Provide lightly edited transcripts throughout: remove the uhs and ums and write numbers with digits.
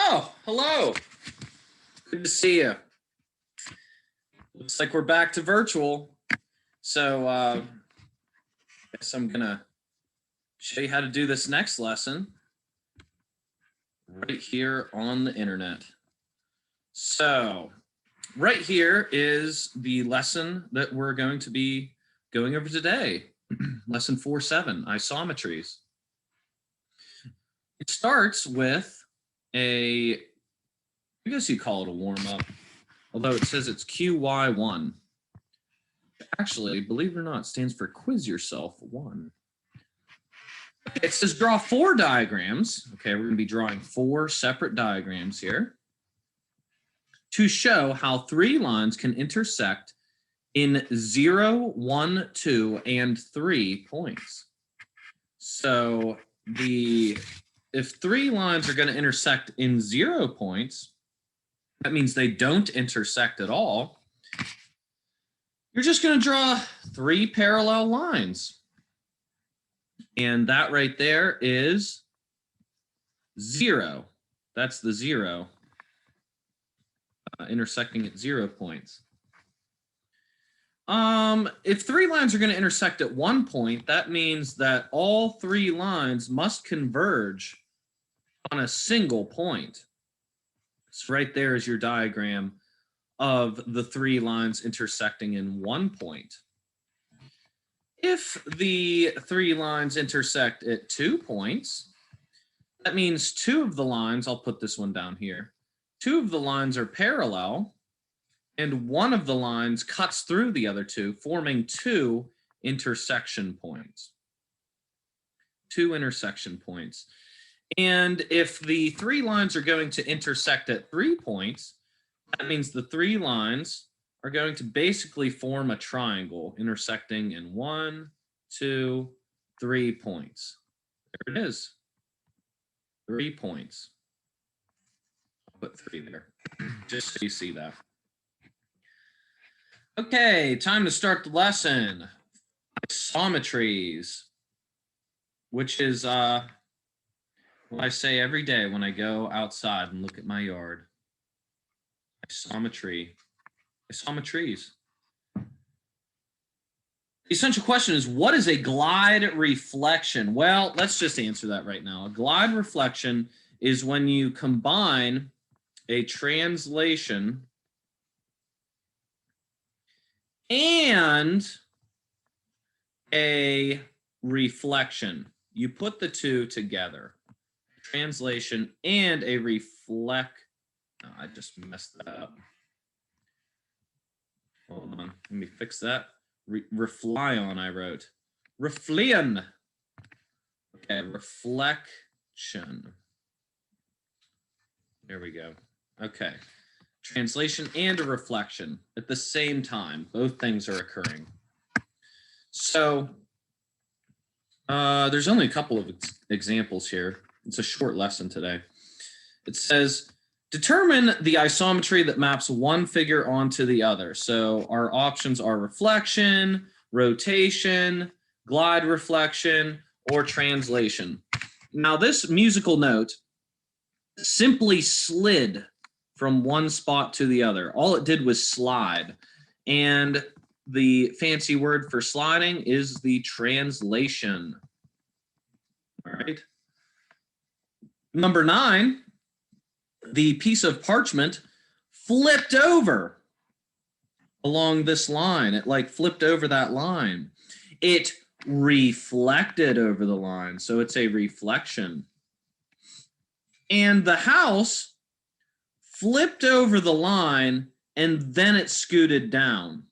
Oh, hello. Good to see you. Looks like we're back to virtual. So I guess I'm gonna show you how to do this next lesson right here on the internet. So right here is the lesson that we're going to be going over today. Lesson 4.7, isometries. It starts with I guess you call it a warm-up, although it says it's QY1. Actually, believe it or not, it stands for Quiz Yourself 1. It says draw 4 diagrams. Okay, we're going to be drawing 4 separate diagrams here to show how 3 lines can intersect in 0, 1, 2, and 3 points. So if 3 lines are going to intersect in 0 points, that means they don't intersect at all. You're just going to draw 3 parallel lines. And that right there is 0. That's the 0. Intersecting at 0 points. If 3 lines are going to intersect at 1 point, that means that all 3 lines must converge on a single point. So right there is your diagram of the 3 lines intersecting in 1 point. If the 3 lines intersect at 2 points, that means 2 of the lines, I'll put this one down here, 2 of the lines are parallel, and 1 of the lines cuts through the other 2, forming 2 intersection points. 2 intersection points. And if the 3 lines are going to intersect at 3 points, that means the 3 lines are going to basically form a triangle intersecting in 1, 2, 3 points. There it is. 3 points. I'll put 3 there, just so you see that. Okay, time to start the lesson. Isometries, which is what I say every day when I go outside and look at my yard. Isometry. Isometries. The essential question is, what is a glide reflection? Well, let's just answer that right now. A glide reflection is when you combine a translation and a reflection. You put the 2 together. Translation and a reflect. Oh, I just messed that up. Hold on. Let me fix that. Reflion, I wrote. Refleon. Okay, reflection. There we go. Okay. Translation and a reflection at the same time. Both things are occurring. So there's only a couple of examples here. It's a short lesson today. It says, determine the isometry that maps one figure onto the other. So our options are reflection, rotation, glide reflection, or translation. Now this musical note simply slid from one spot to the other. All it did was slide. And the fancy word for sliding is the translation. All right. Number 9, the piece of parchment flipped over along this line. It like flipped over that line. It reflected over the line, so it's a reflection. And the house flipped over the line and then it scooted down.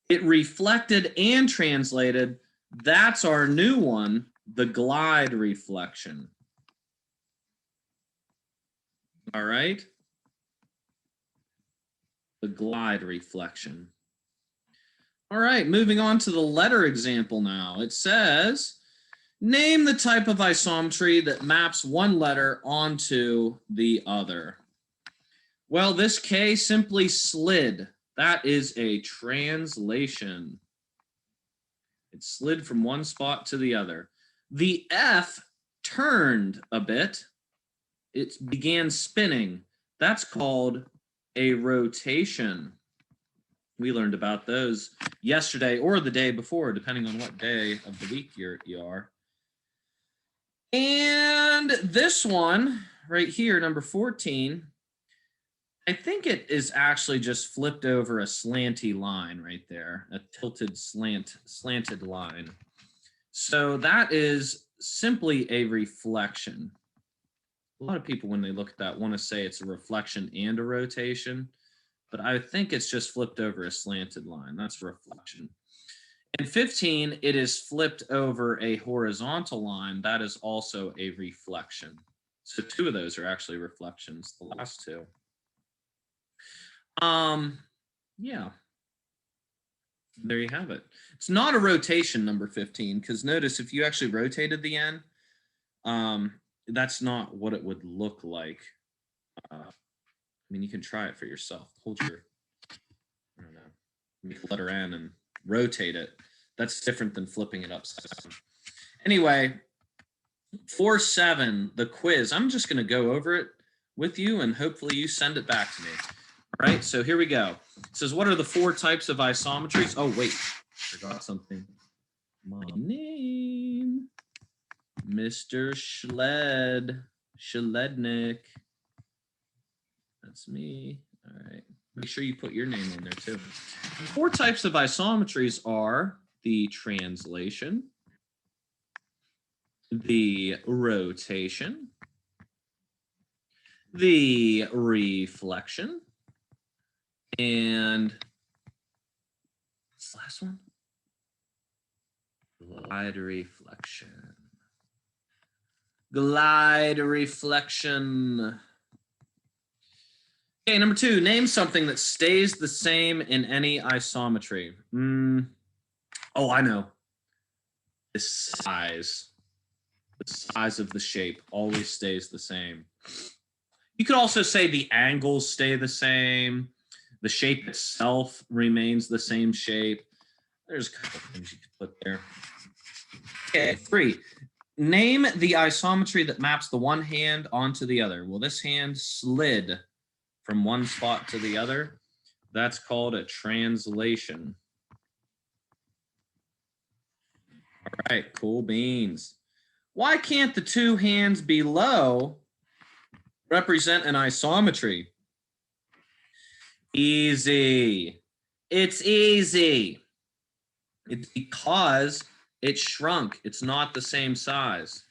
It reflected and translated. That's our new one, the glide reflection. All right. The glide reflection. All right, moving on to the letter example now. It says, name the type of isometry that maps one letter onto the other. Well, this K simply slid. That is a translation. It slid from one spot to the other. The F turned a bit. it began spinning. That's called a rotation. We learned about those yesterday or the day before, depending on what day of the week you are. And this one right here, number 14, I think it is actually just flipped over a slanty line right there, a tilted slanted line. So that is simply a reflection. A lot of people, when they look at that, want to say it's a reflection and a rotation, but I think it's just flipped over a slanted line. That's a reflection. In 15, it is flipped over a horizontal line. That is also a reflection. So two of those are actually reflections, the last two. Yeah. There you have it. It's not a rotation, number 15, because notice if you actually rotated the N, that's not what it would look like. I mean, you can try it for yourself. Hold your, I don't know, make the letter N and rotate it. That's different than flipping it upside down. Anyway, 4-7, the quiz. I'm just going to go over it with you, and hopefully you send it back to me. All right, so here we go. It says, what are the 4 types of isometries? Oh, wait, forgot something. My name, Mr. Schlednick. That's me. All right. Make sure you put your name in there too. 4 types of isometries are the translation, the rotation, the reflection, and what's the last one? Glide reflection. Glide reflection. Okay, number 2, name something that stays the same in any isometry. Oh, I know. The size of the shape always stays the same. You could also say the angles stay the same. The shape itself remains the same shape. There's a couple things you could put there. Okay, 3. Name the isometry that maps the one hand onto the other. Well, this hand slid from one spot to the other. That's called a translation. All right, cool beans. Why can't the 2 hands below represent an isometry? Easy. It's easy. It's because it shrunk. It's not the same size.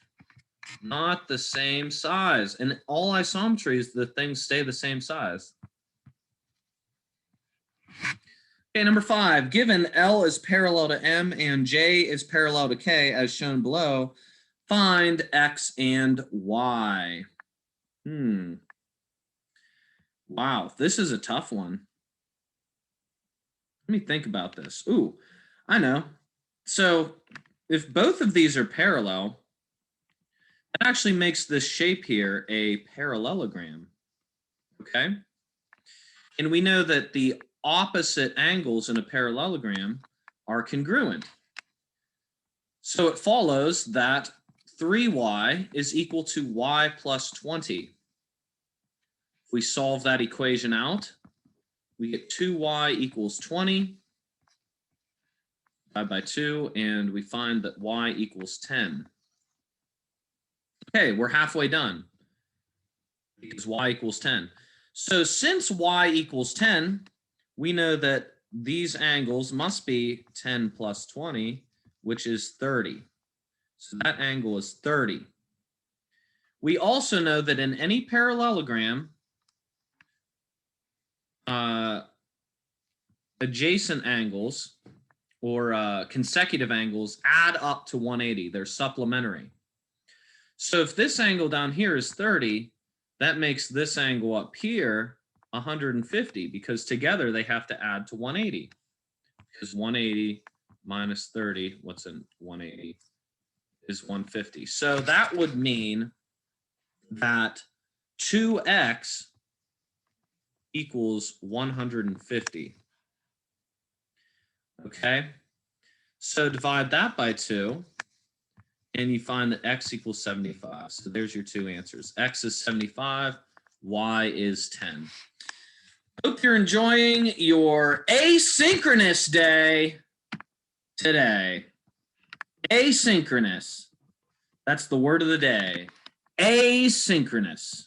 Not the same size. And all isometries, the things stay the same size. Okay, number 5. Given L is parallel to M and J is parallel to K, as shown below, find X and Y. Wow, this is a tough one. Let me think about this. Ooh, I know. So if both of these are parallel, that actually makes this shape here a parallelogram. Okay? And we know that the opposite angles in a parallelogram are congruent. So it follows that 3y is equal to y plus 20. If we solve that equation out, we get 2y equals 20, divide by 2, and we find that y equals 10. Okay, we're halfway done because y equals 10. So since y equals 10, we know that these angles must be 10 plus 20, which is 30. So that angle is 30. We also know that in any parallelogram, adjacent angles or consecutive angles add up to 180. They're supplementary. So if this angle down here is 30, that makes this angle up here 150 because together they have to add to 180. Because 180 minus 30, what's in 180? Is 150. So that would mean that 2x equals 150. Okay, so divide that by 2, and you find that x equals 75. So there's your two answers. X is 75, y is 10. Hope you're enjoying your asynchronous day today. Asynchronous. That's the word of the day. Asynchronous.